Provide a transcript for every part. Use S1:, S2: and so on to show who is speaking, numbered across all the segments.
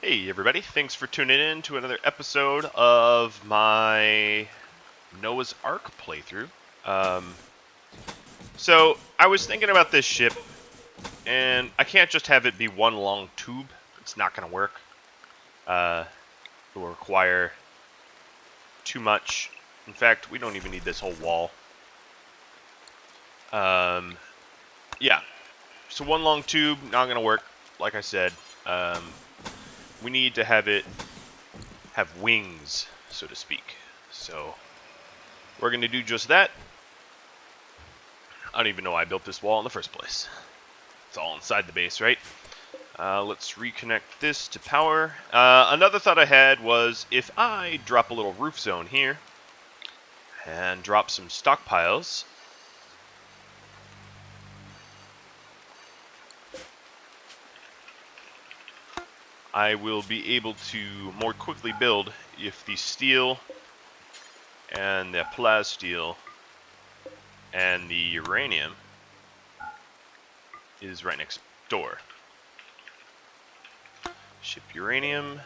S1: Hey everybody, thanks for tuning in to another episode of my Noah's Ark playthrough. Um, so I was thinking about this ship, and I can't just have it be one long tube. It's not going to work. It will require too much. In fact, we don't even need this whole wall. Yeah, so one long tube, not going to work. Like I said, we need to have it have wings, so to speak. So we're going to do just that. I don't even know why I built this wall in the first place. It's all inside the base, right? Let's reconnect this to power. Another thought I had was if I drop a little roof zone here and drop some stockpiles, I will be able to more quickly build if the steel and the plasteel and the uranium is right next door. Ship uranium,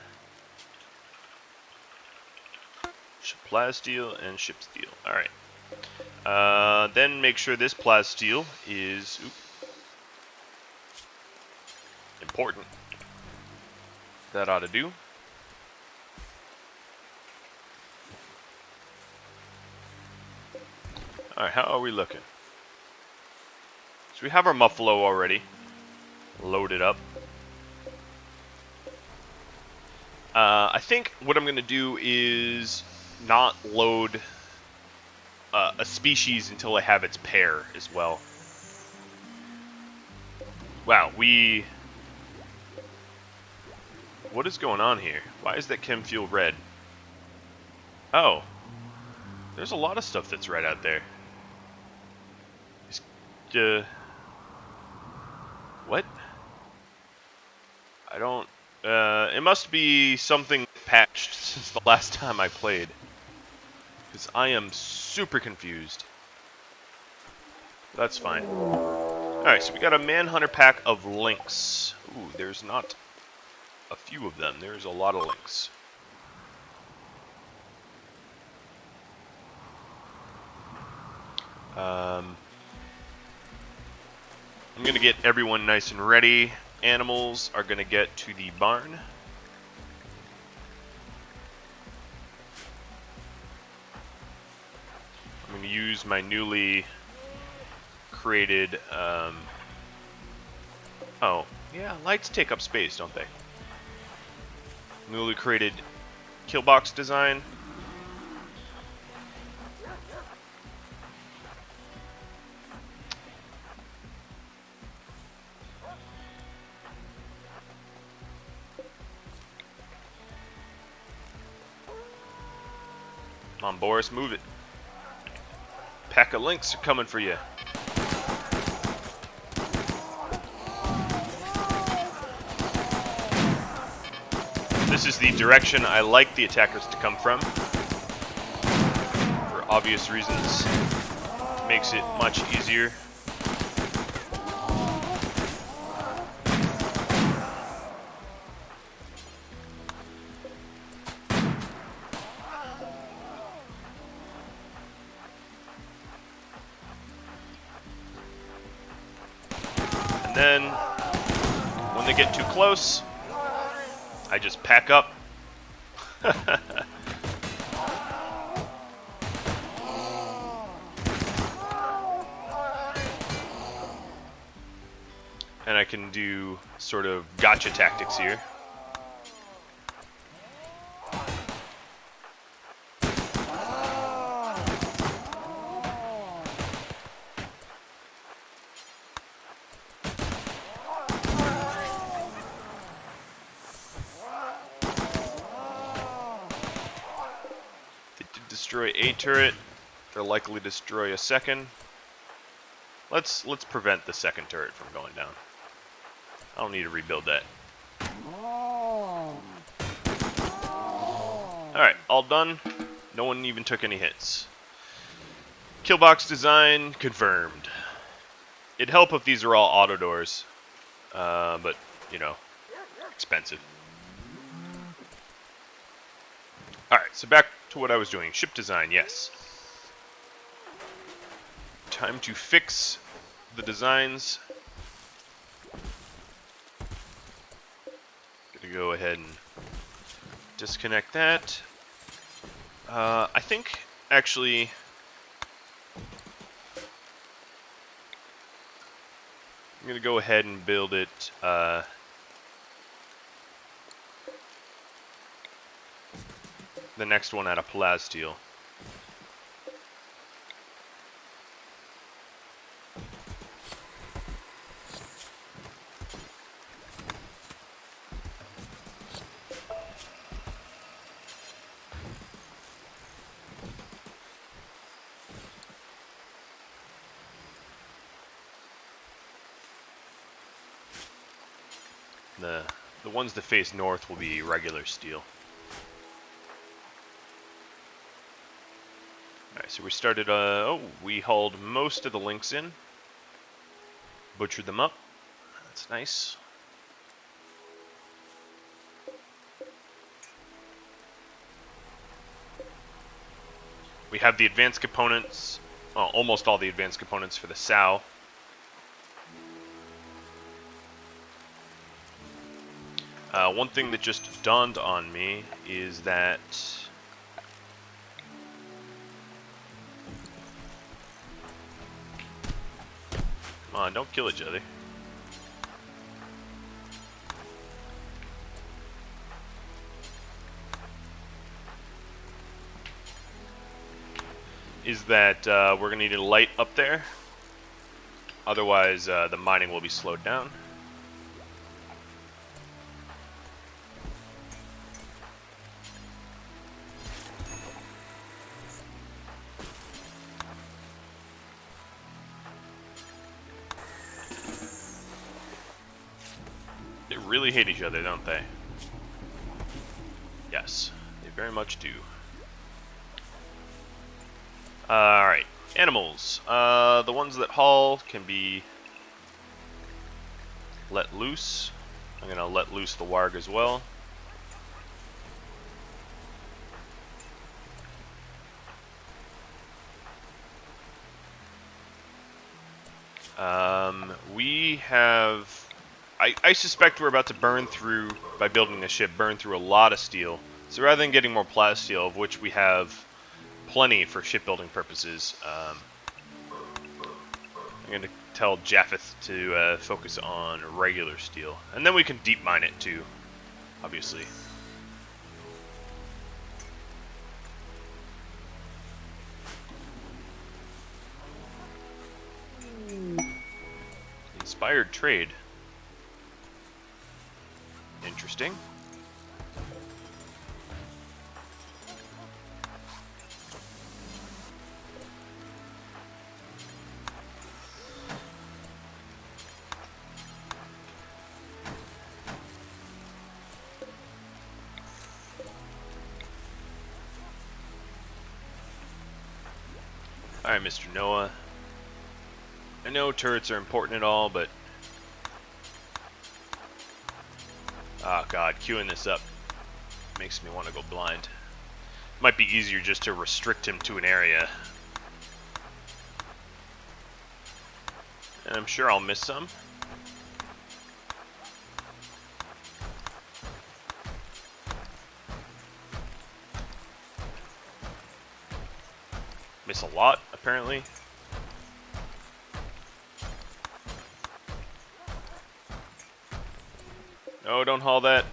S1: ship plasteel, and ship steel. Alright. Then make sure this plasteel is important. That ought to do. Alright, how are we looking? So we have our Muffalo already loaded up. I think what I'm going to do is not load a species until I have its pair as well. Wow, what is going on here? Why is that chem fuel red? Oh, there's a lot of stuff that's red out there. What? I don't... it must be something patched since the last time I played. Because I am super confused. That's fine. Alright, so we got a Manhunter pack of links. Ooh, there's not a few of them. There's a lot of links. I'm going to get everyone nice and ready. Animals are going to get to the barn. I'm going to use my newly created... oh, yeah, lights take up space, don't they? Newly created kill box design. Come on, Boris, move it. Pack of links are coming for you. This is the direction I like the attackers to come from. For obvious reasons. Makes it much easier. And then, when they get too close, I just pack up. And I can do sort of gotcha tactics here. They did destroy a turret. They're likely to destroy a second. Let's prevent the second turret from going down. I don't need to rebuild that. Alright, all done. No one even took any hits. Killbox design confirmed. It'd help if these are all auto doors. But, you know, expensive. Alright, so back to what I was doing. Ship design, yes. Time to fix the designs. Gonna go ahead and disconnect that. I think, actually, I'm gonna go ahead and build it, the next one out of plasteel. The ones that face north will be regular steel. Alright, so we started, we hauled most of the links in. Butchered them up. That's nice. We have the advanced components, almost all the advanced components for the sow. One thing that just dawned on me is that come on, don't kill each other. Is that we're gonna need a light up there. Otherwise, the mining will be slowed down. They really hate each other, don't they? Yes, they very much do. Alright, animals. The ones that haul can be let loose. I'm going to let loose the warg as well. We have... I suspect we're about to burn through, by building this ship, burn through a lot of steel. So rather than getting more plasteel, of which we have plenty for shipbuilding purposes, I'm going to tell Japheth to focus on regular steel. And then we can deep mine it too, obviously. Inspired trade. Interesting. Alright, Mr. Noah. I know turrets are important and all, but... oh god, queuing this up makes me want to go blind. Might be easier just to restrict him to an area. And I'm sure I'll miss some. Miss a lot, apparently. No, don't haul that.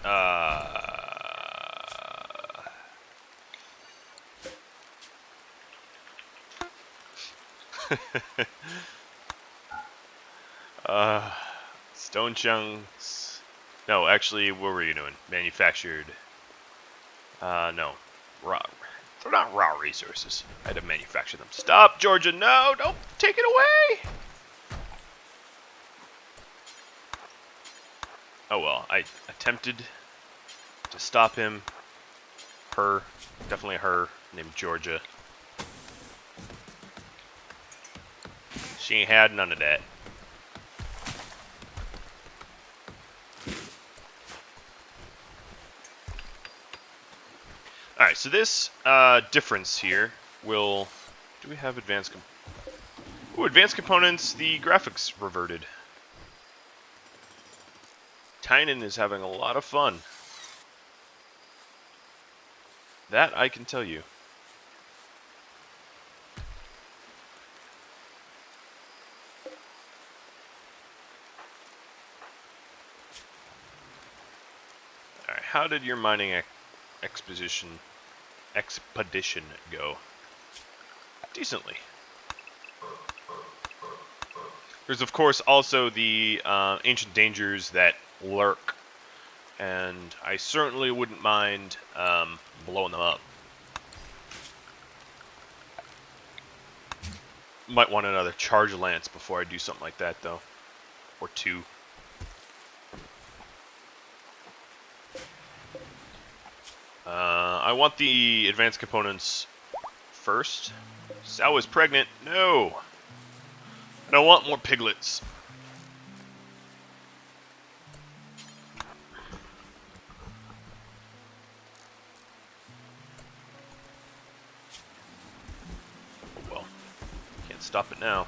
S1: Stone chunks. No, actually, what were you doing? Manufactured. No. Raw. They're not raw resources. I had to manufacture them. Stop, Georgia. No, don't take it away. Oh well, I attempted to stop him. Her. Definitely her. Named Georgia. She ain't had none of that. Alright, so this difference here will... Do we have advanced... Ooh, advanced components, the graphics reverted. Tynan is having a lot of fun. That I can tell you. Alright, how did your mining expedition go? Decently. There's of course also the ancient dangers that lurk, and I certainly wouldn't mind blowing them up. Might want another charge lance before I do something like that though, or two. I want the advanced components first. Sao is pregnant. No! I don't want more piglets. Oh well. Can't stop it now.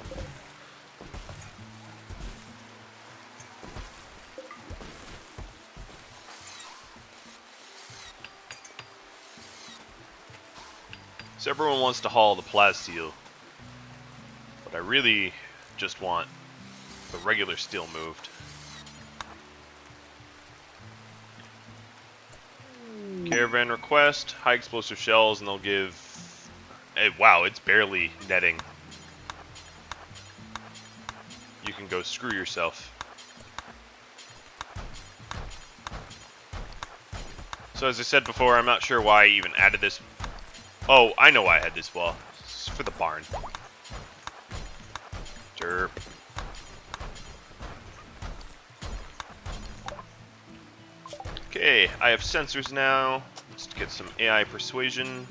S1: So everyone wants to haul the plasteel, but I really just want the regular steel moved. Caravan request, high explosive shells, and they'll give... wow, it's barely netting. You can go screw yourself. So as I said before, I'm not sure why I even added this. Oh, I know why I had this wall. It's for the barn. Derp. Okay, I have sensors now. Let's get some AI persuasion.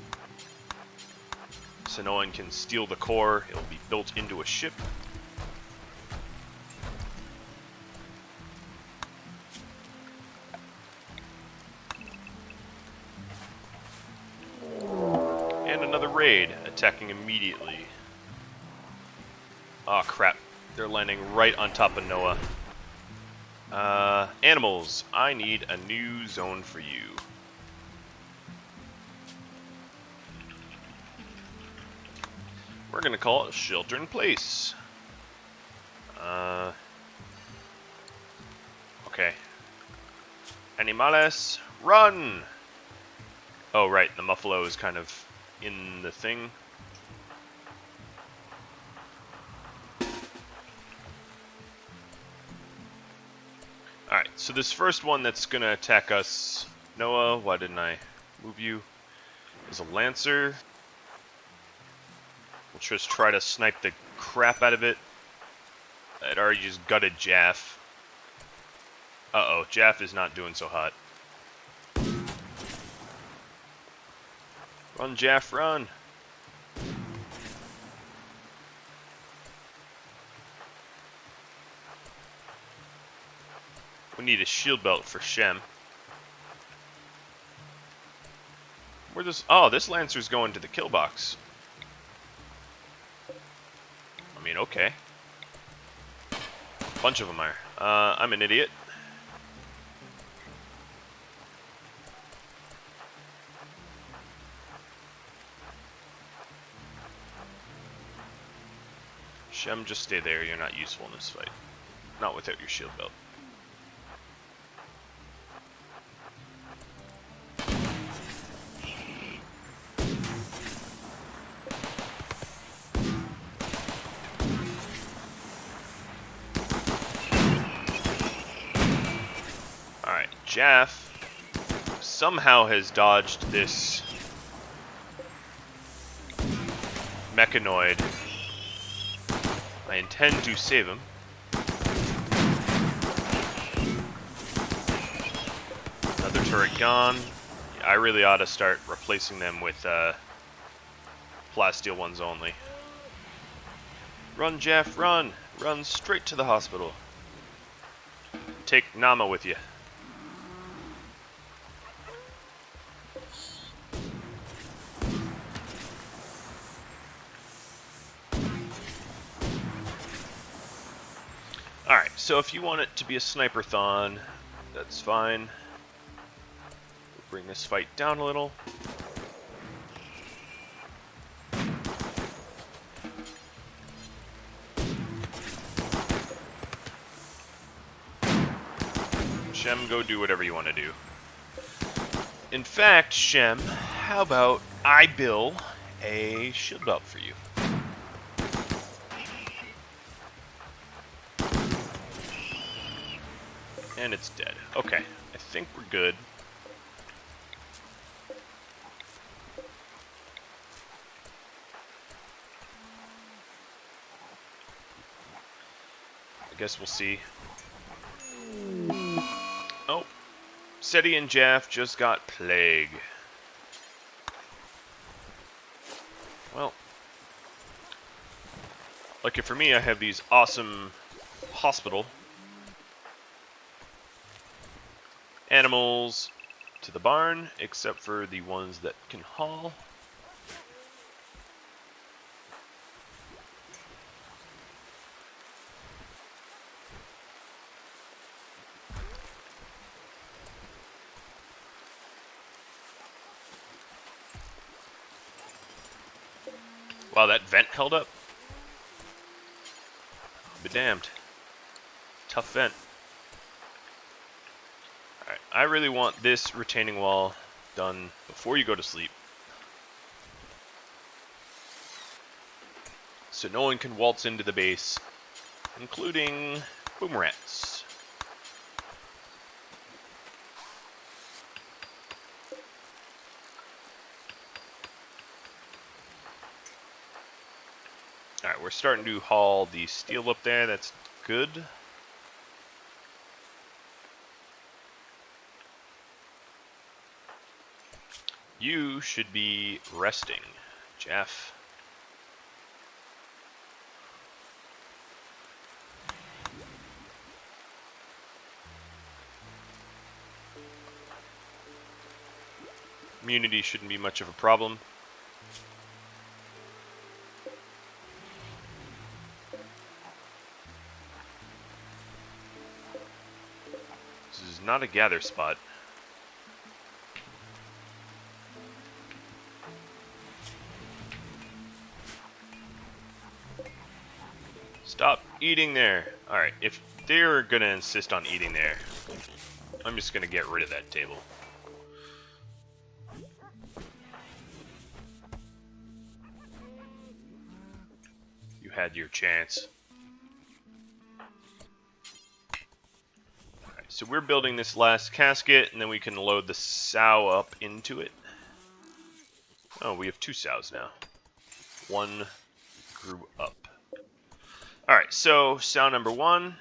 S1: So no one can steal the core. It'll be built into a ship. And another raid, attacking immediately. Oh crap, they're landing right on top of Noah. Animals, I need a new zone for you. We're gonna call it Shelter in Place. Okay. Animales, run! Oh right, the Muffalo is kind of in the thing. Alright, so this first one that's gonna attack us, Noah, why didn't I move you? Is a Lancer. We'll just try to snipe the crap out of it. It already just gutted Jaff. Uh-oh, Jaff is not doing so hot. Run, Jaff, run! We need a shield belt for Shem. Where does... Oh, this Lancer's going to the kill box. I mean, okay. A bunch of them are. I'm an idiot. Shem, just stay there. You're not useful in this fight. Not without your shield belt. Alright, Jaff somehow has dodged this mechanoid. I intend to save him. Another turret gone. Yeah, I really ought to start replacing them with plasteel ones only. Run, Jaff, run! Run straight to the hospital. Take Nama with you. So if you want it to be a sniper-thon, that's fine. We'll bring this fight down a little. Shem, go do whatever you want to do. In fact, Shem, how about I build a shield belt for you? And it's dead. Okay, I think we're good. I guess we'll see. Oh, Seti and Jaff just got plague. Well, lucky for me, I have these awesome hospital animals to the barn, except for the ones that can haul. Wow, that vent held up. Be damned. Tough vent. Alright, I really want this retaining wall done before you go to sleep. So no one can waltz into the base, including boomerangs. Alright, we're starting to haul the steel up there. That's good. You should be resting, Jeff. Immunity shouldn't be much of a problem. This is not a gather spot. Stop eating there. Alright, if they're gonna insist on eating there, I'm just gonna get rid of that table. You had your chance. Alright, so we're building this last casket, and then we can load the sow up into it. Oh, we have 2 sows now. One grew up. Alright, so sow number 1.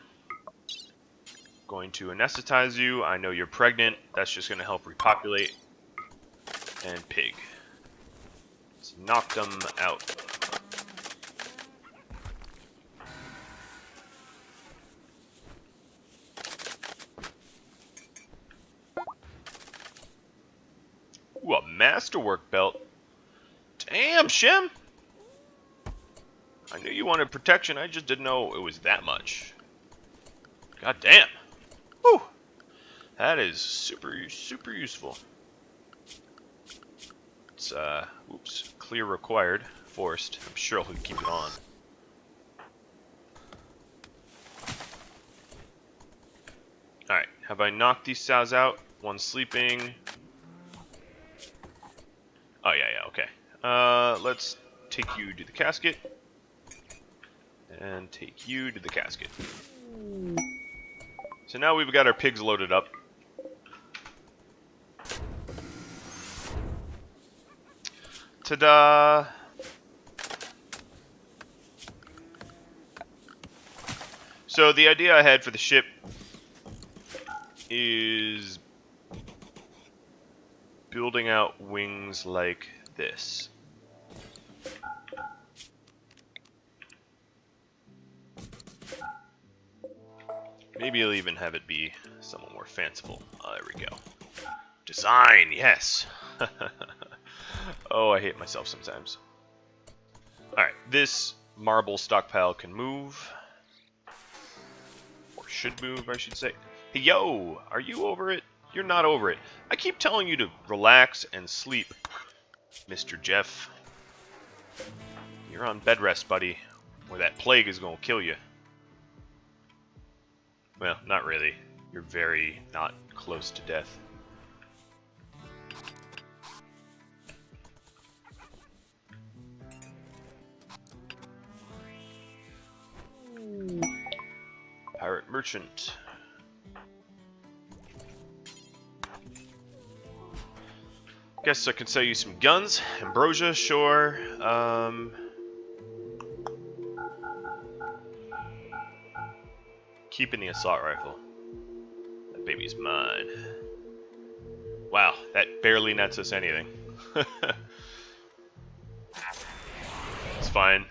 S1: Going to anesthetize you. I know you're pregnant. That's just going to help repopulate. And pig. Let's knock them out. Ooh, a masterwork belt. Damn, Shem! I knew you wanted protection, I just didn't know it was that much. God damn. Whew. That is super useful. It's, oops, clear required. Forced. I'm sure I'll keep it on. Alright, have I knocked these sows out? One sleeping. Oh, yeah, okay. Let's take you to the casket. And take you to the casket. So now we've got our pigs loaded up. Ta-da! So the idea I had for the ship is building out wings like this. Maybe I'll even have it be somewhat more fanciful. Oh, there we go. Design, yes! Oh, I hate myself sometimes. Alright, this marble stockpile can move. For should move, I should say. Hey, yo, are you over it? You're not over it. I keep telling you to relax and sleep, Mr. Jeff. You're on bed rest, buddy, or that plague is going to kill you. Well, not really. You're very not close to death. Pirate merchant. Guess I can sell you some guns. Ambrosia, sure. Keeping the assault rifle. That baby's mine. Wow, that barely nets us anything. It's fine.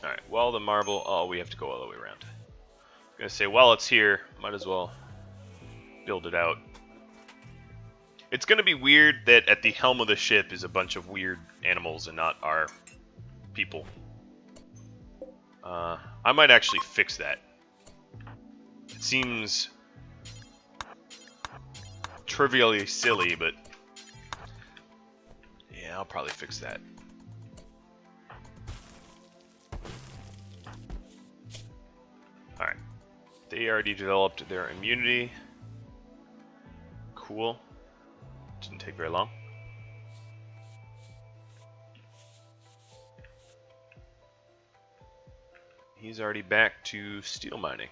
S1: Alright, well, the marble... Oh, we have to go all the way around. I'm gonna say, while it's here, might as well build it out. It's gonna be weird that at the helm of the ship is a bunch of weird animals and not our people. I might actually fix that. It seems trivially silly, but yeah, I'll probably fix that. Alright. They already developed their immunity. Cool. Didn't take very long. He's already back to steel mining.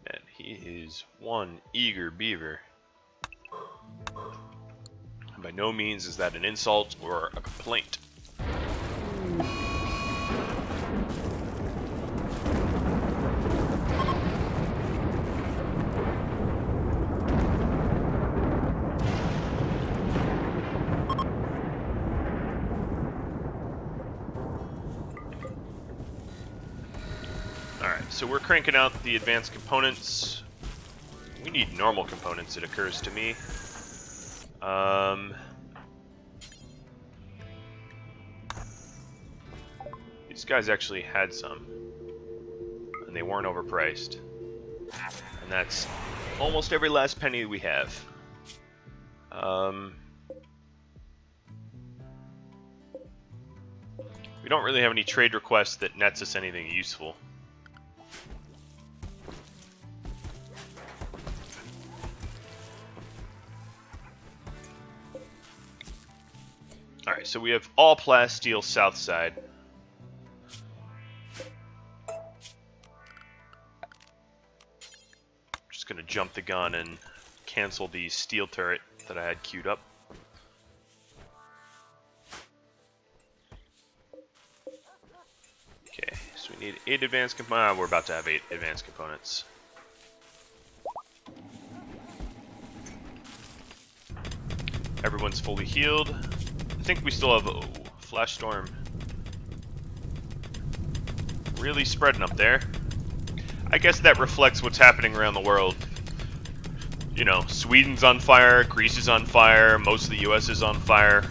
S1: Man, he is one eager beaver. By no means is that an insult or a complaint. So we're cranking out the advanced components. We need normal components, it occurs to me. These guys actually had some, and they weren't overpriced. And that's almost every last penny we have. We don't really have any trade requests that nets us anything useful. Alright, so we have all plasteel south side. Just gonna jump the gun and cancel the steel turret that I had queued up. Okay, so we need 8 advanced components. We're about to have 8 advanced components. Everyone's fully healed. I think we still have Flash Storm really spreading up there. I guess that reflects what's happening around the world. You know, Sweden's on fire, Greece is on fire, most of the US is on fire.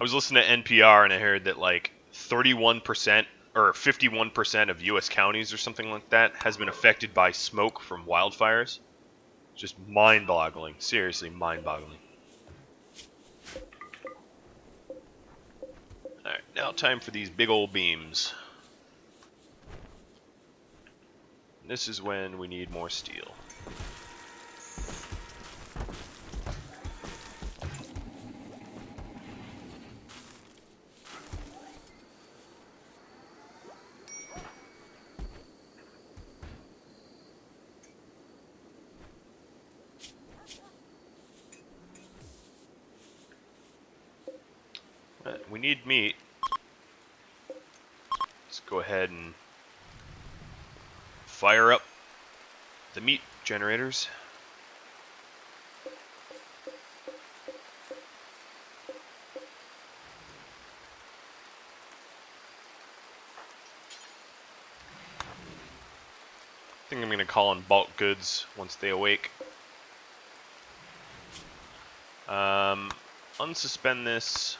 S1: I was listening to NPR and I heard that like 31% or 51% of US counties or something like that has been affected by smoke from wildfires. Just mind-boggling. Seriously, mind-boggling. Alright, now time for these big old beams. This is when we need more steel. We need meat. Let's go ahead and fire up the meat generators. think I'm going to call in bulk goods once they awake. Unsuspend this.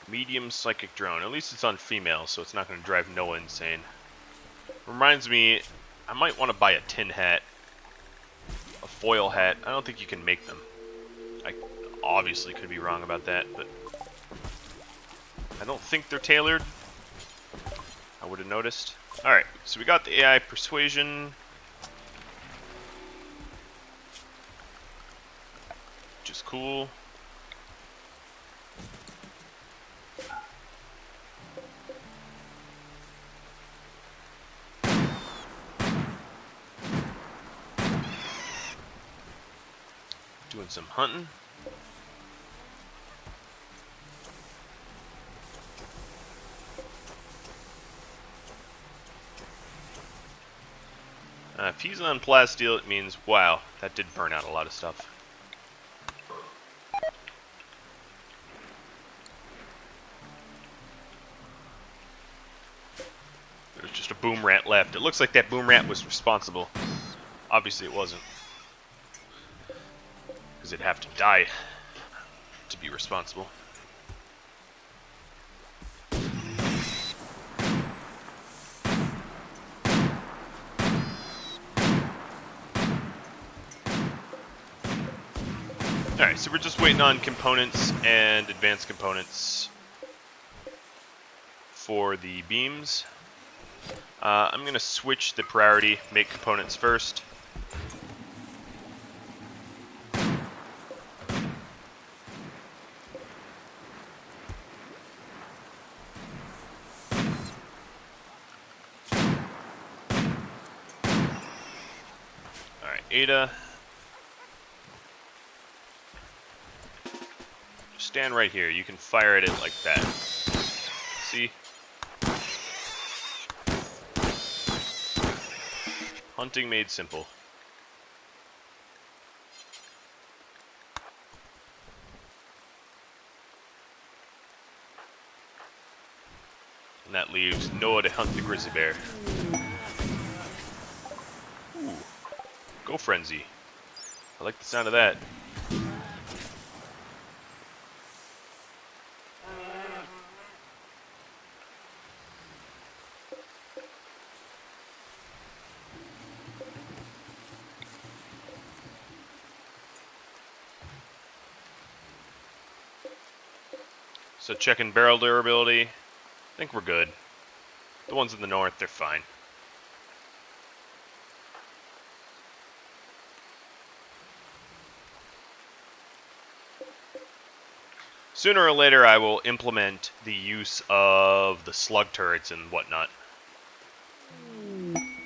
S1: Medium psychic drone. At least it's on female, so it's not going to drive Noah insane. Reminds me, I might want to buy a tin hat. A foil hat. I don't think you can make them. I obviously could be wrong about that, but I don't think they're tailored. I would have noticed. Alright, so we got the AI persuasion. Which is cool. Doing some hunting. If he's on plasteel, it means, wow, that did burn out a lot of stuff. There's just a boom rat left. It looks like that boom rat was responsible. Obviously it wasn't. Because it'd have to die to be responsible. Alright, so we're just waiting on components and advanced components for the beams. I'm going to switch the priority, make components first. Alright, Ada. Just stand right here. You can fire at it like that. See? Hunting made simple. And that leaves Noah to hunt the grizzly bear. Ooh. Go Frenzy. I like the sound of that. So checking barrel durability, I think we're good. The ones in the north, they're fine. Sooner or later I will implement the use of the slug turrets and whatnot.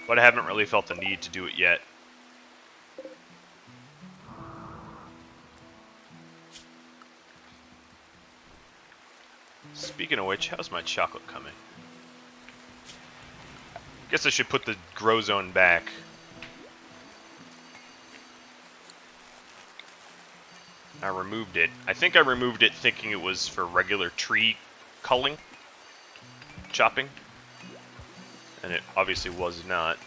S1: But I haven't really felt the need to do it yet. Speaking of which, how's my chocolate coming? Guess I should put the grow zone back. I removed it. I think I removed it thinking it was for regular tree culling, chopping, and it obviously was not.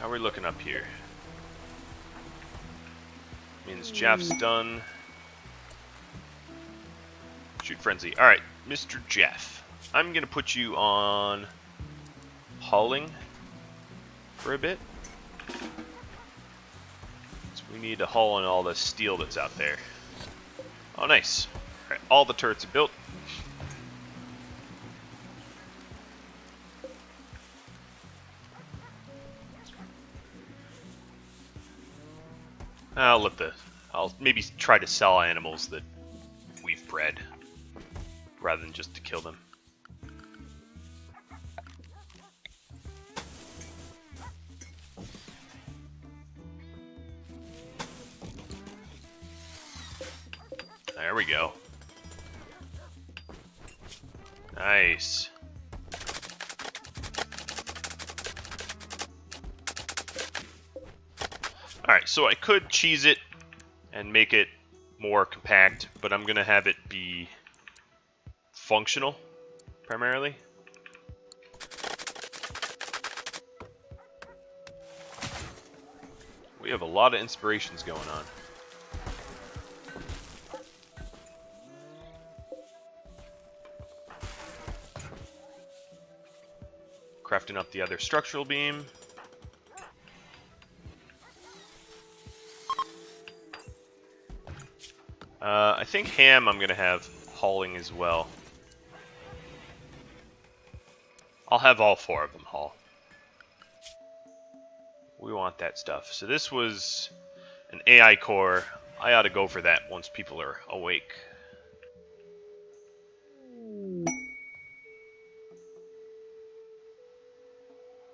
S1: How are we looking up here? Means Jeff's done. Shoot Frenzy. Alright, Mr. Jeff. I'm going to put you on hauling for a bit. So we need to haul in all the steel that's out there. Oh, nice. Alright, all the turrets are built. I'll maybe try to sell animals that we've bred, rather than just to kill them. we go. Nice. Alright, so I could cheese it and make it more compact, but I'm going to have it be functional, primarily. We have a lot of inspirations going on. Crafting up the other structural beam. I think ham I'm going to have hauling as well. I'll have all 4 of them haul. We want that stuff. So this was an AI core. I ought to go for that once people are awake.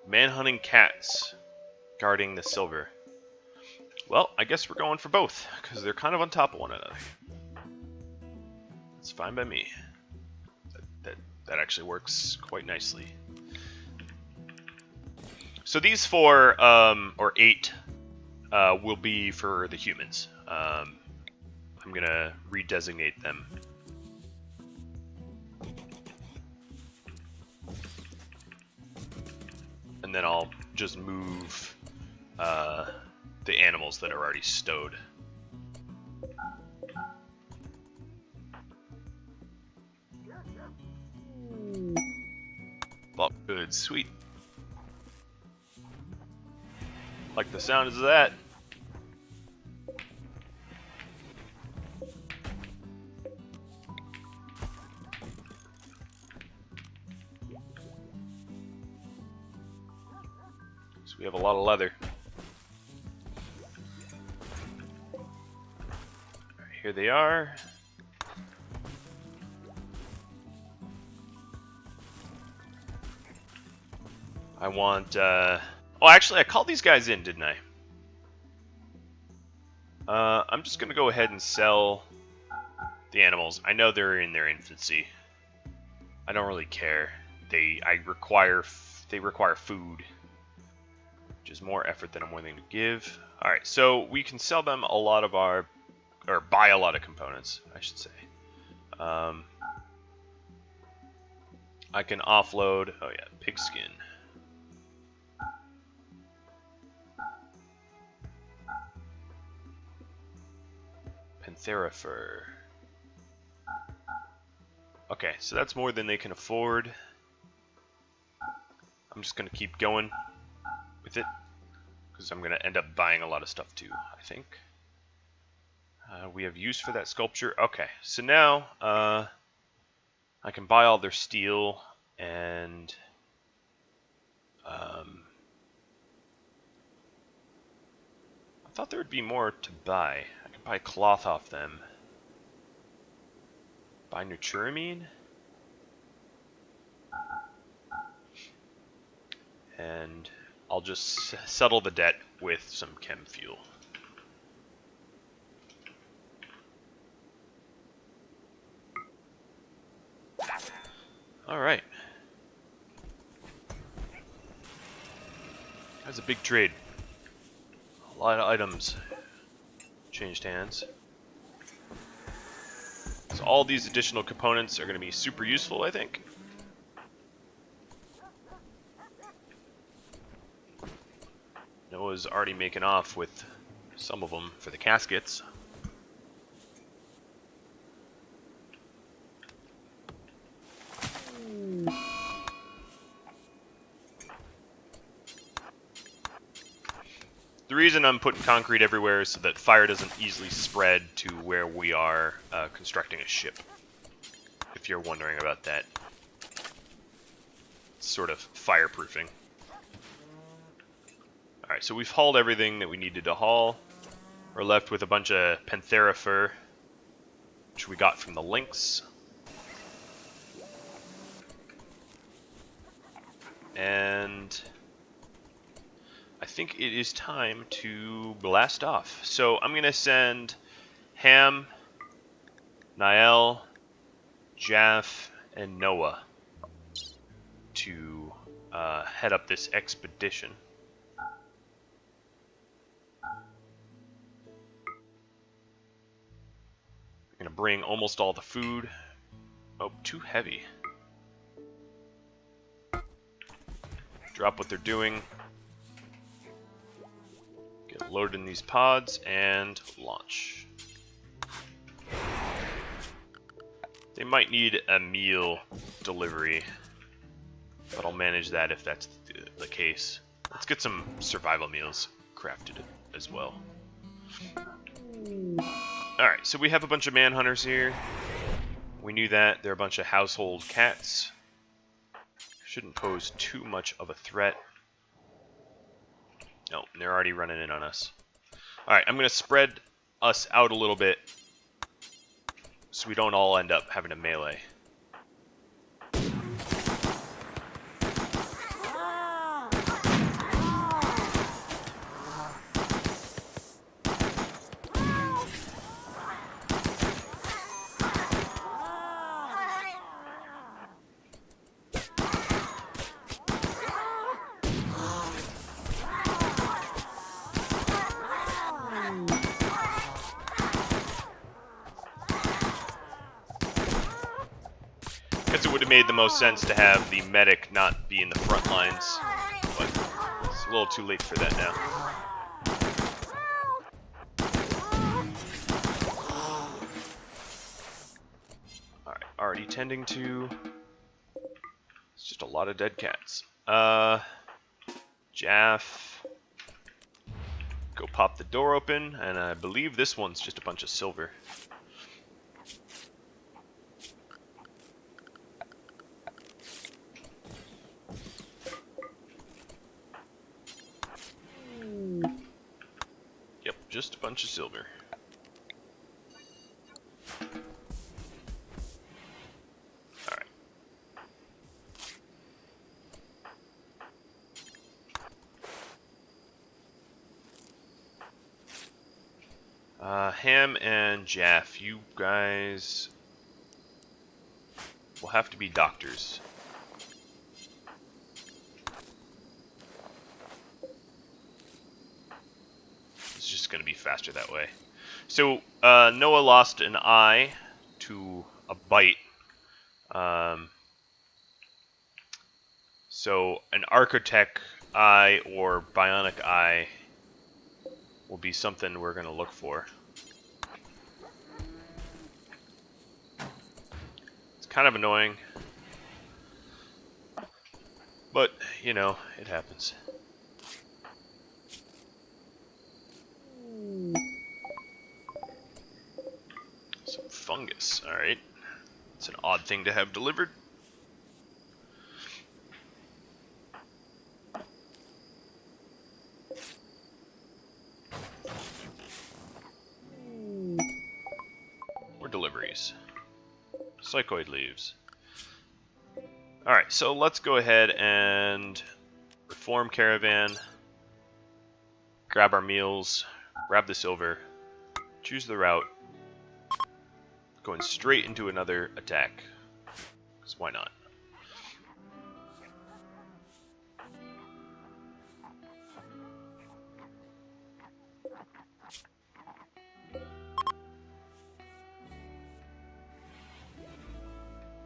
S1: Manhunting cats. Guarding the silver. Well, I guess we're going for both, because they're kind of on top of one another. It's fine by me. That actually works quite nicely. So these 4, or 8, will be for the humans. I'm going to redesignate them. And then I'll just move the animals that are already stowed. Oh, good, sweet. Like the sound of that. So we have a lot of leather. Here they are. I want, oh, actually, I called these guys in, didn't I? I'm just going to go ahead and sell the animals. I know they're in their infancy. I don't really care. They require food, which is more effort than I'm willing to give. All right, so we can sell them a lot of our, or buy a lot of components, I should say. I can offload, oh yeah, pigskin. Panthera fur. Okay, so that's more than they can afford. I'm just going to keep going with it, because I'm going to end up buying a lot of stuff too, I think. We have use for that sculpture. Okay, so now I can buy all their steel, and I thought there would be more to buy. I can buy cloth off them. Buy Nuturamine. And I'll just settle the debt with some chem fuel. Alright. That's a big trade. A lot of items changed hands. So all these additional components are going to be super useful, I think. Noah's already making off with some of them for the caskets. The reason I'm putting concrete everywhere is so that fire doesn't easily spread to where we are constructing a ship. If you're wondering about that. It's sort of fireproofing. Alright, so we've hauled everything that we needed to haul. We're left with a bunch of Panthera fur, which we got from the lynx. And I think it is time to blast off. So I'm going to send Ham Niall, Jaff, and Noah to head up this expedition. We're gonna bring almost all the food. Oh, too heavy. Drop what they're doing. Get loaded in these pods and launch. They might need a meal delivery, but I'll manage that if that's the case. Let's get some survival meals crafted as well. Alright, so we have a bunch of manhunters here. We knew that. They're a bunch of household cats. Shouldn't pose too much of a threat. No, they're already running in on us. Alright, I'm going to spread us out a little bit so we don't all end up having a melee. It would have made the most sense to have the medic not be in the front lines, but it's a little too late for that now. Alright, already tending to... It's just a lot of dead cats. Jaff. Go pop the door open, and I believe this one's just a bunch of silver. Yep, just a bunch of silver. Alright. Ham and Jaff, you guys will have to be doctors. It's just going to be faster that way. So, Noah lost an eye to a bite. So, an Architect eye or Bionic eye will be something we're going to look for. It's kind of annoying, but, you know, it happens. Some fungus, alright. It's an odd thing to have delivered. More deliveries. Psychoid leaves. Alright, so let's go ahead and reform caravan. Grab our meals. Grab the silver. Choose the route. Going straight into another attack. Because why not?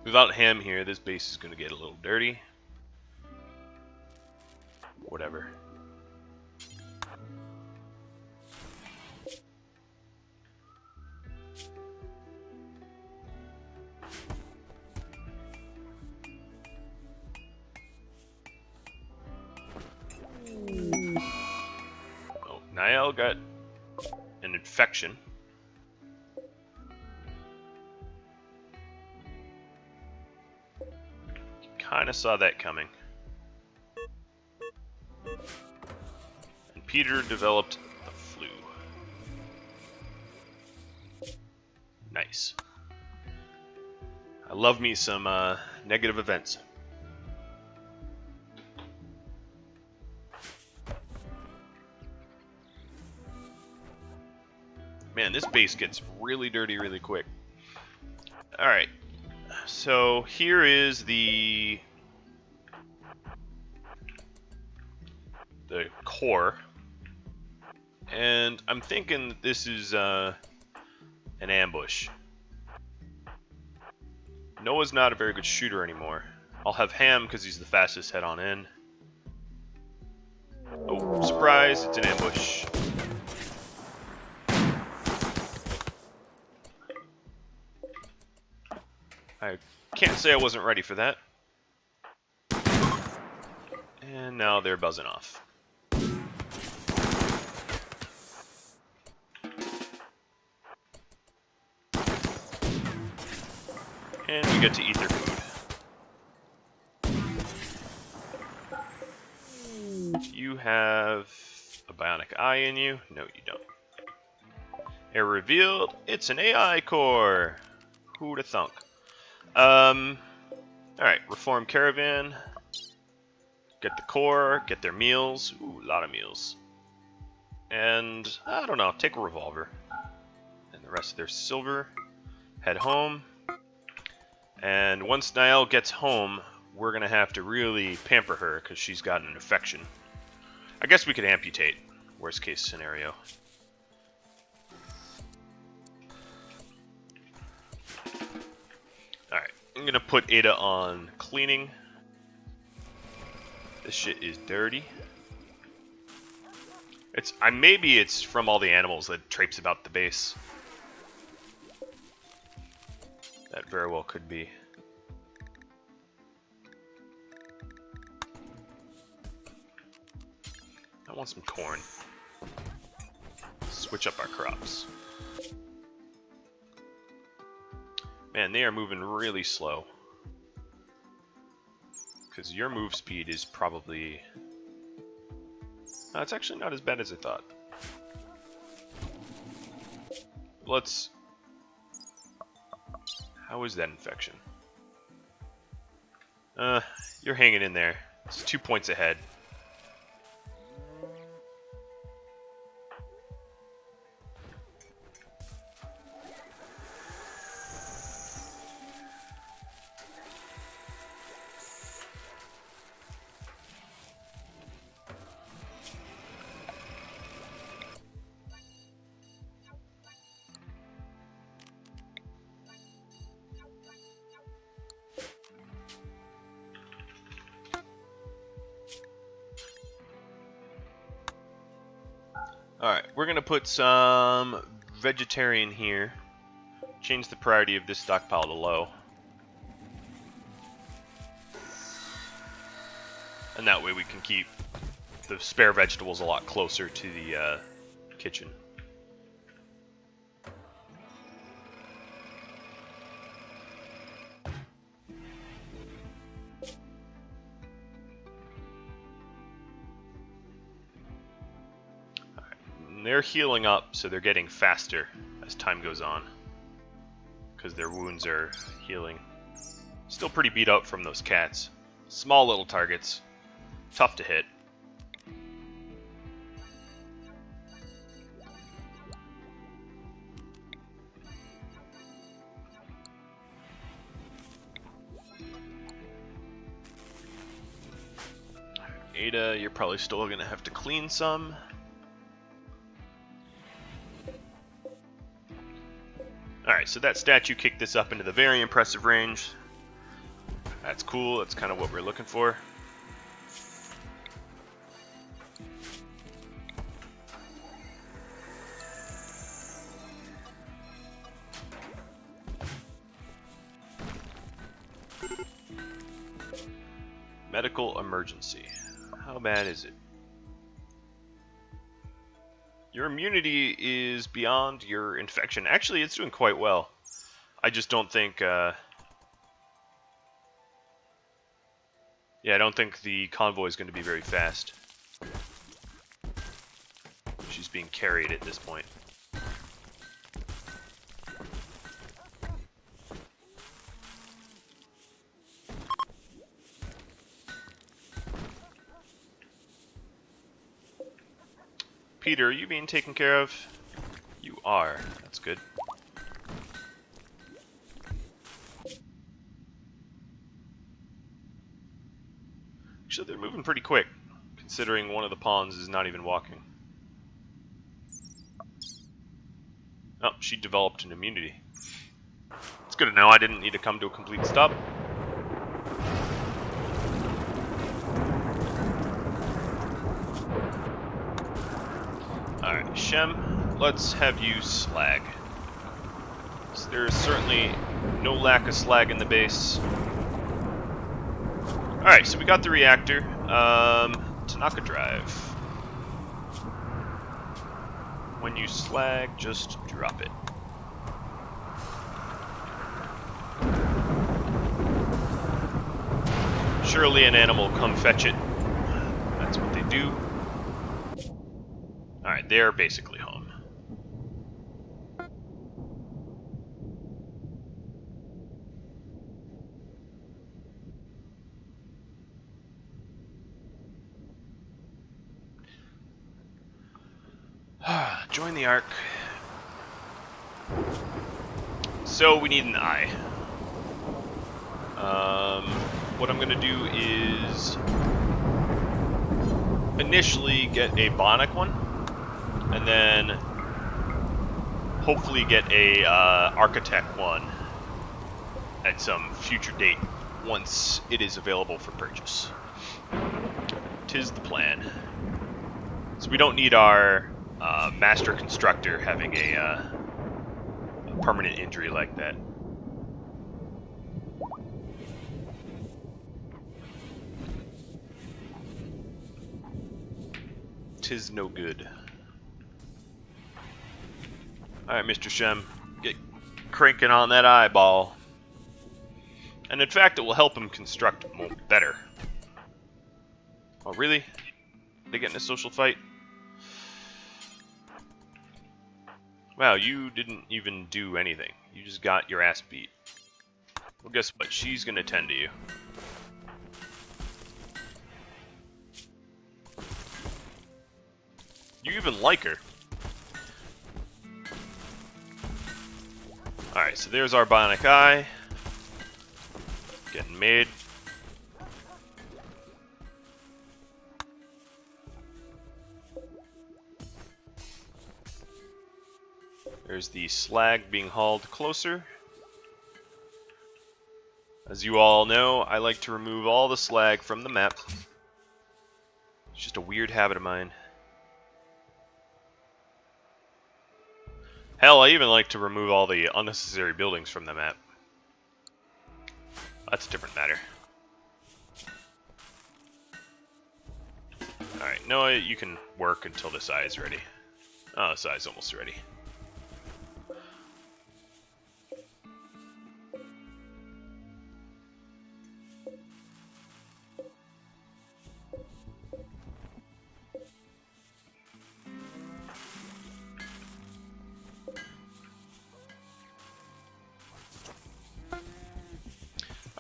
S1: Without Ham here, this base is going to get a little dirty. Whatever. Oh, Niall got an infection. Kinda saw that coming. And Peter developed the flu. Nice. I love me some negative events. Man, this base gets really dirty really quick. Alright. So here is the core. And I'm thinking this is an ambush. Noah's not a very good shooter anymore. I'll have Ham because he's the fastest head on in. Oh, surprise, it's an ambush. I can't say I wasn't ready for that. And now they're buzzing off. And we get to eat their food. You have a bionic eye in you? No, you don't. Error revealed. It's an AI core. Who'da thunk? Alright, reform caravan. Get the core, get their meals. Ooh, a lot of meals. And, I don't know, take a revolver. And the rest of their silver. Head home. And once Niall gets home, we're going to have to really pamper her because she's got an infection. I guess we could amputate. Worst case scenario. Alright, I'm going to put Ada on cleaning. This shit is dirty. Maybe it's from all the animals that traipse about the base. That very well could be. I want some corn. Switch up our crops. Man, they are moving really slow. Because your move speed is probably... No, it's actually not as bad as I thought. Let's... How is that infection? You're hanging in there. It's 2 points ahead. Alright, we're going to put some vegetarian here. Change the priority of this stockpile to low. And that way we can keep the spare vegetables a lot closer to the kitchen. They're healing up, so they're getting faster as time goes on. Because their wounds are healing. Still pretty beat up from those cats. Small little targets. Tough to hit. Ada, you're probably still going to have to clean some. Alright, so that statue kicked this up into the very impressive range. That's cool, that's kind of what we're looking for. Medical emergency. How bad is it? Your immunity is beyond your infection. Actually, it's doing quite well. I just don't think... Yeah, I don't think the convoy is going to be very fast. She's being carried at this point. Peter, are you being taken care of? You are. That's good. Actually, they're moving pretty quick, considering one of the pawns is not even walking. Oh, she developed an immunity. It's good to know I didn't need to come to a complete stop. Alright, Shem, let's have you slag. So there is certainly no lack of slag in the base. Alright, so we got the reactor. Tanaka Drive. When you slag, just drop it. Surely an animal will come fetch it. That's what they do. Alright, they're basically home. Join the Ark. So we need an eye. What I'm going to do is initially get a bionic one, and then hopefully get a architect one at some future date once it is available for purchase. 'Tis the plan. So we don't need our master constructor having a permanent injury like that. Tis no good. Alright, Mr. Shem, get cranking on that eyeball. And in fact, it will help him construct more better. Oh, really? They get in a social fight? Wow, you didn't even do anything. You just got your ass beat. Well, guess what? She's gonna tend to you. You even like her. Alright, so there's our bionic eye. Getting made. There's the slag being hauled closer. As you all know, I like to remove all the slag from the map. It's just a weird habit of mine. Hell, I even like to remove all the unnecessary buildings from the map. That's a different matter. Alright, Noah, you can work until this eye is ready. Oh, this eye's almost ready.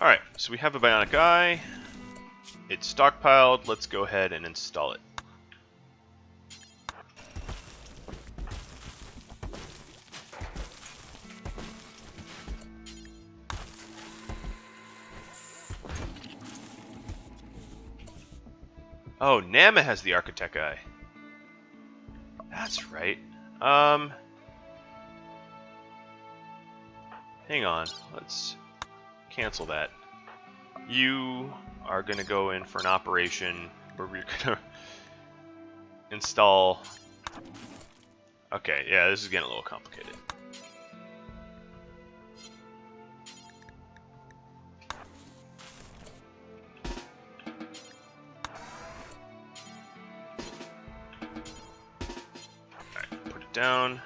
S1: Alright, so we have a bionic eye. It's stockpiled. Let's go ahead and install it. Oh, Nama has the architect eye. That's right. Hang on. Let's cancel that. You are going to go in for an operation where we're going to install... Okay, yeah, this is getting a little complicated. Alright, put it down.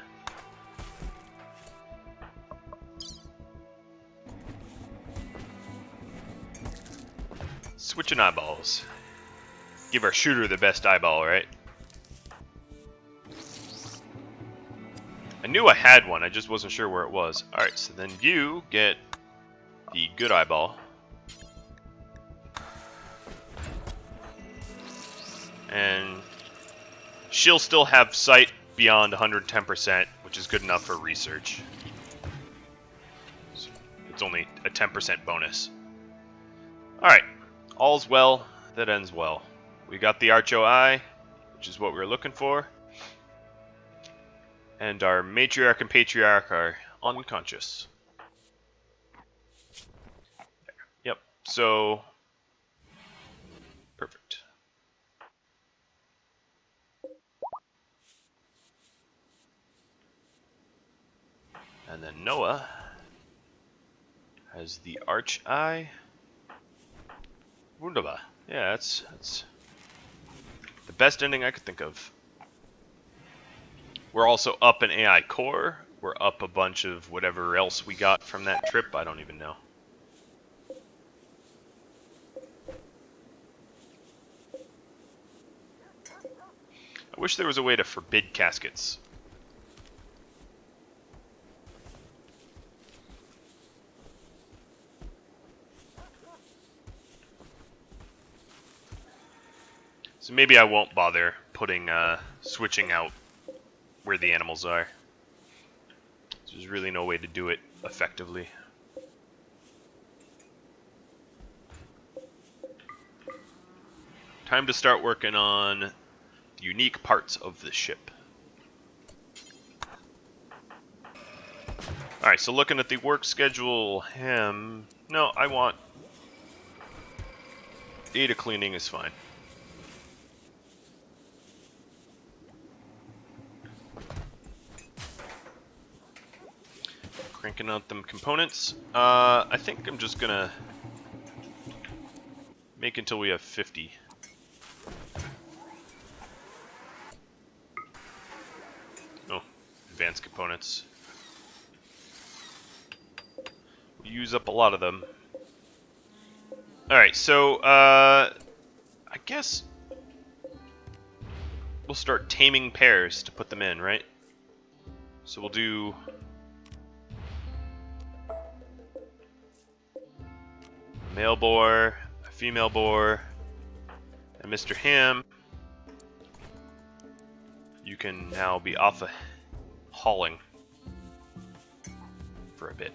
S1: Switching eyeballs. Give our shooter the best eyeball, right? I knew I had one, I just wasn't sure where it was. Alright, so then you get the good eyeball. And she'll still have sight beyond 110%, which is good enough for research. It's only a 10% bonus. Alright. All's well that ends well. We got the Archo Eye, which is what we were looking for. And our Matriarch and Patriarch are unconscious. There. Yep, so... perfect. And then Noah has the Arch Eye. Wunderbar. Yeah, that's the best ending I could think of. We're also up an AI core. We're up a bunch of whatever else we got from that trip. I don't even know. I wish there was a way to forbid caskets. So maybe I won't bother putting, switching out where the animals are. There's really no way to do it effectively. Time to start working on the unique parts of the ship. Alright, so looking at the work schedule, no, I want data cleaning is fine. Cranking out them components. I think I'm just gonna make until we have 50. Oh, advanced components. We use up a lot of them. Alright, so, I guess we'll start taming pairs to put them in, right? So we'll do... male boar, a female boar, and Mr. Ham, you can now be off hauling for a bit.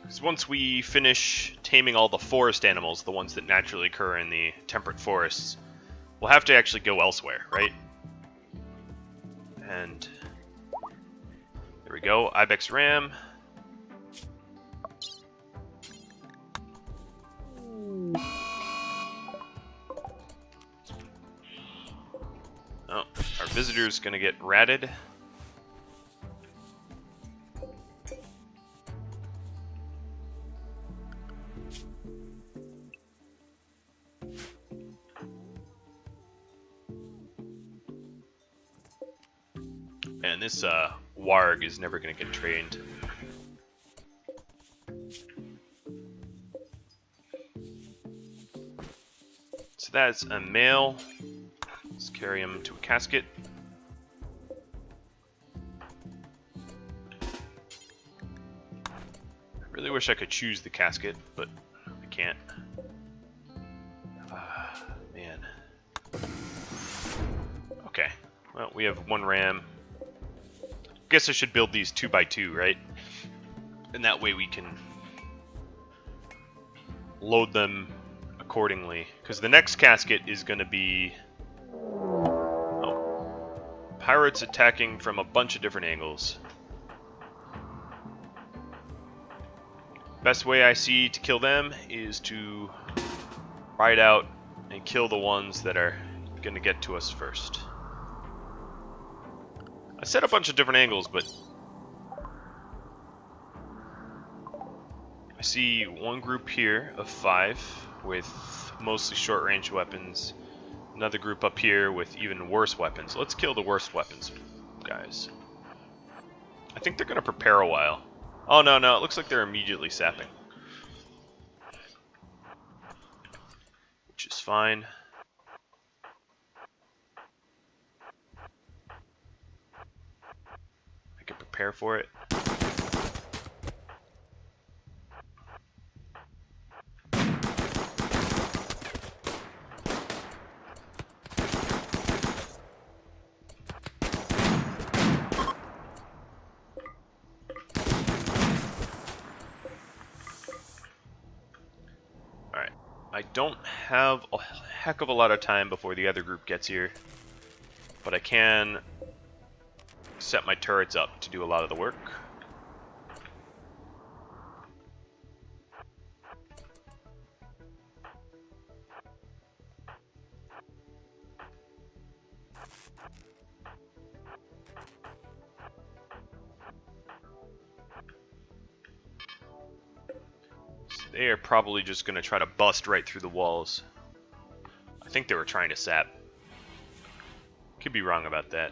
S1: Because once we finish taming all the forest animals, the ones that naturally occur in the temperate forests, we'll have to actually go elsewhere, right? And... there we go, Ibex Ram. Oh, our visitor's gonna get ratted. And this warg is never gonna get trained. So that's a male. Let's carry him to a casket. I really wish I could choose the casket, but I can't. Man. Okay. Well, we have one ram. Guess I should build these 2x2, right? And that way we can load them accordingly. Because the next casket is going to be... oh, pirates attacking from a bunch of different angles. Best way I see to kill them is to ride out and kill the ones that are going to get to us first. I set a bunch of different angles, but I see one group here of 5 with mostly short-range weapons. Another group up here with even worse weapons. Let's kill the worst weapons, guys. I think they're going to prepare a while. Oh, no, it looks like they're immediately sapping. Which is fine. I can prepare for it. I don't have a heck of a lot of time before the other group gets here, but I can set my turrets up to do a lot of the work. They are probably just going to try to bust right through the walls. I think they were trying to sap. Could be wrong about that.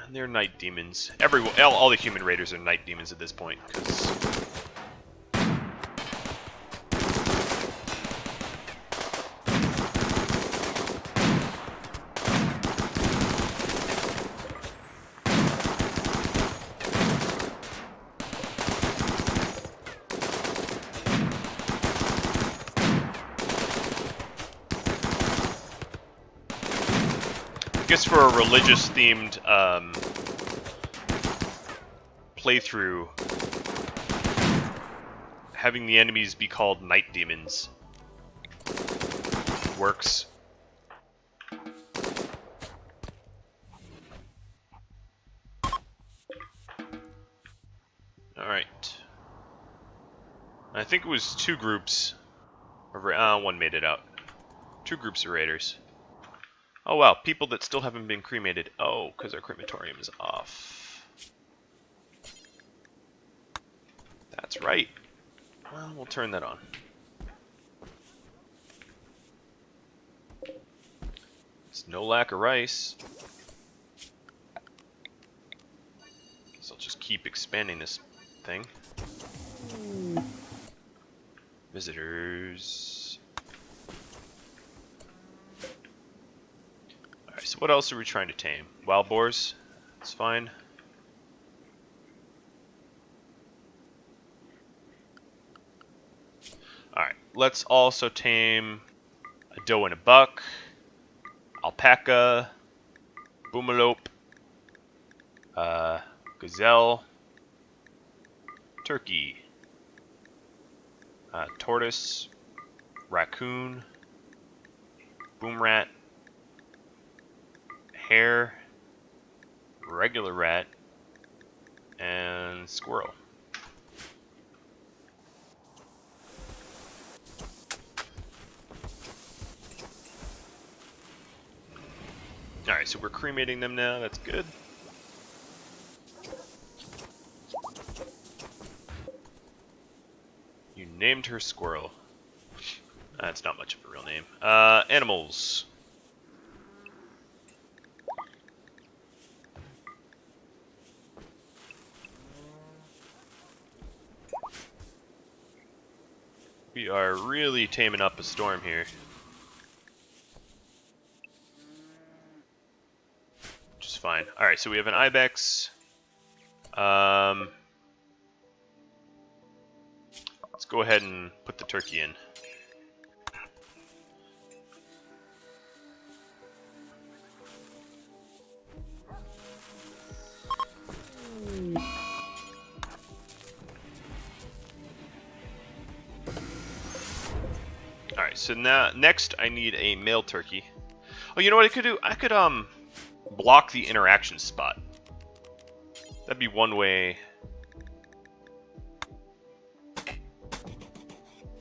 S1: And they're night demons. All the human raiders are night demons at this point, because I guess for a religious-themed playthrough, having the enemies be called night demons works. Alright. I think it was two groups. One made it out. Two groups of raiders. Oh wow, people that still haven't been cremated. Oh, because our crematorium is off. That's right. Well, we'll turn that on. There's no lack of rice. Guess I'll just keep expanding this thing. Visitors. Alright, so what else are we trying to tame? Wild boars? That's fine. Alright, let's also tame a doe and a buck, alpaca, boomalope, gazelle, turkey, tortoise, raccoon, boom rat, hare, regular rat, and squirrel. Alright, so we're cremating them now, that's good. You named her Squirrel. That's not much of a real name. Animals. We are really taming up a storm here. Which is fine. Alright, so we have an ibex. Let's go ahead and put the turkey in. Alright, so now next I need a male turkey. Oh, you know what I could do? I could block the interaction spot. That'd be one way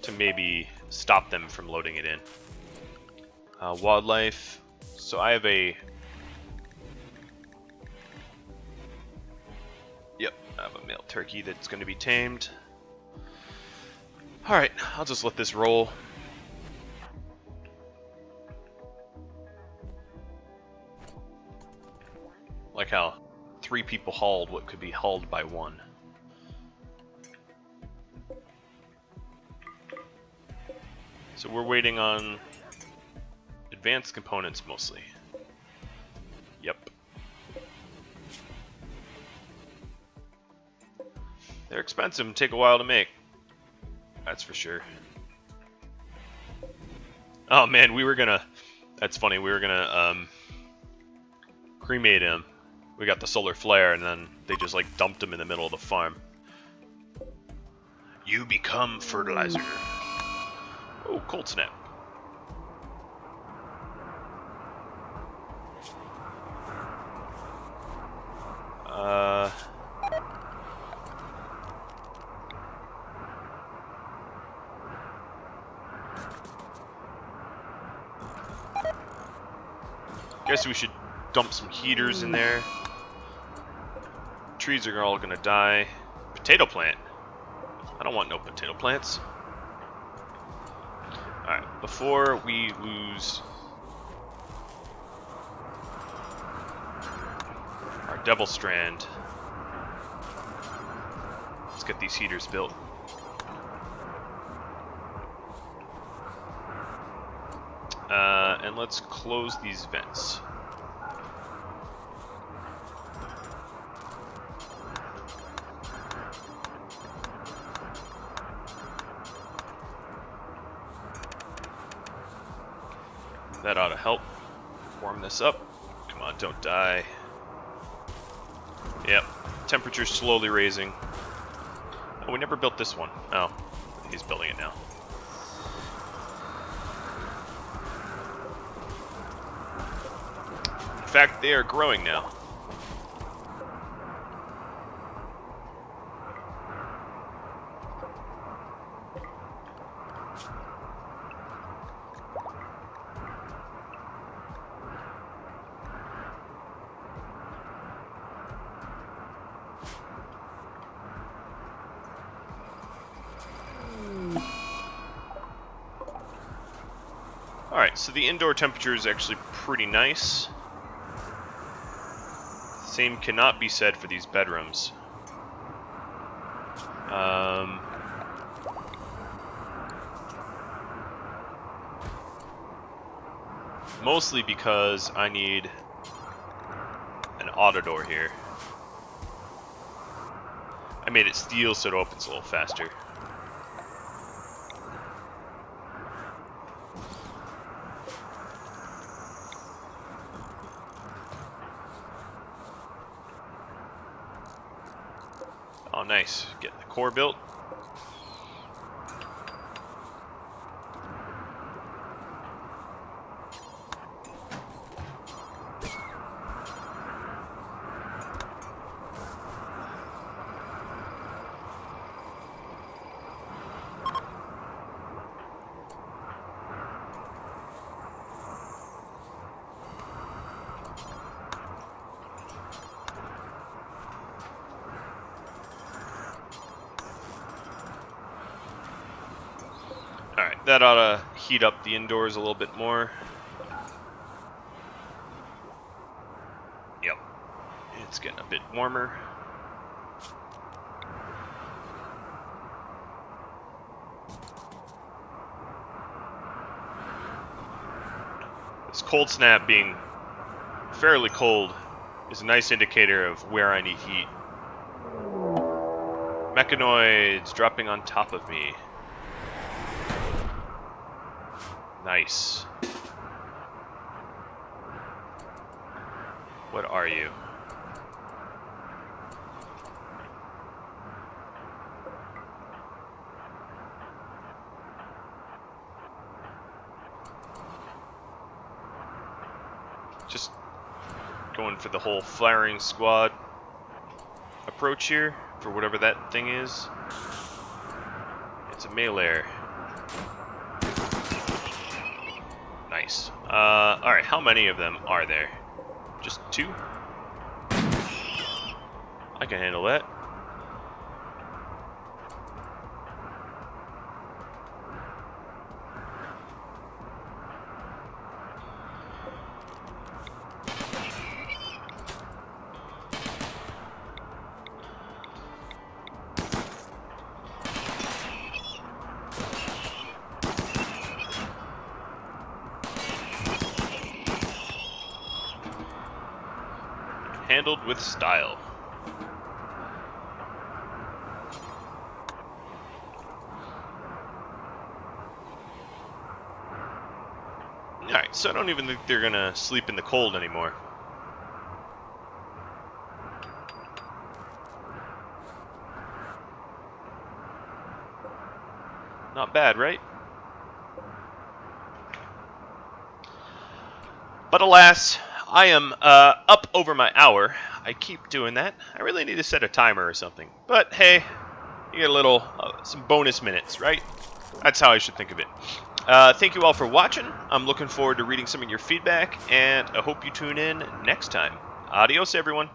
S1: to maybe stop them from loading it in. Wildlife. So I have a... Yep, I have a male turkey that's going to be tamed. Alright, I'll just let this roll. Like how 3 people hauled what could be hauled by 1. So we're waiting on advanced components mostly. Yep. They're expensive and take a while to make. That's for sure. Oh man, we were gonna... That's funny, we were gonna cremate him. We got the solar flare and then they just like dumped him in the middle of the farm. You become fertilizer. Oh, cold snap. Guess we should dump some heaters in there. Trees are all gonna die. Potato plant. I don't want no potato plants. Alright, before we lose our Devil Strand, let's get these heaters built. And let's close these vents. That ought to help warm this up. Come on, don't die. Yep, temperature's slowly raising. Oh, we never built this one. Oh, he's building it now. In fact, they are growing now. Alright, so the indoor temperature is actually pretty nice. Same cannot be said for these bedrooms. Mostly because I need an auto door here. I made it steel so it opens a little faster. Oh, nice. Getting the core built. Alright, that ought to heat up the indoors a little bit more. Yep. It's getting a bit warmer. This cold snap being fairly cold is a nice indicator of where I need heat. Mechanoids dropping on top of me. Nice. What are you? Just going for the whole firing squad approach here for whatever that thing is. It's a melee. Nice. Alright, how many of them are there? Just 2? I can handle that. Handled with style. Alright, so I don't even think they're gonna sleep in the cold anymore. Not bad, right? But alas, I am up over my hour. I keep doing that. I really need to set a timer or something. But hey, you get a little, some bonus minutes, right? That's how I should think of it. Thank you all for watching. I'm looking forward to reading some of your feedback, and I hope you tune in next time. Adios, everyone.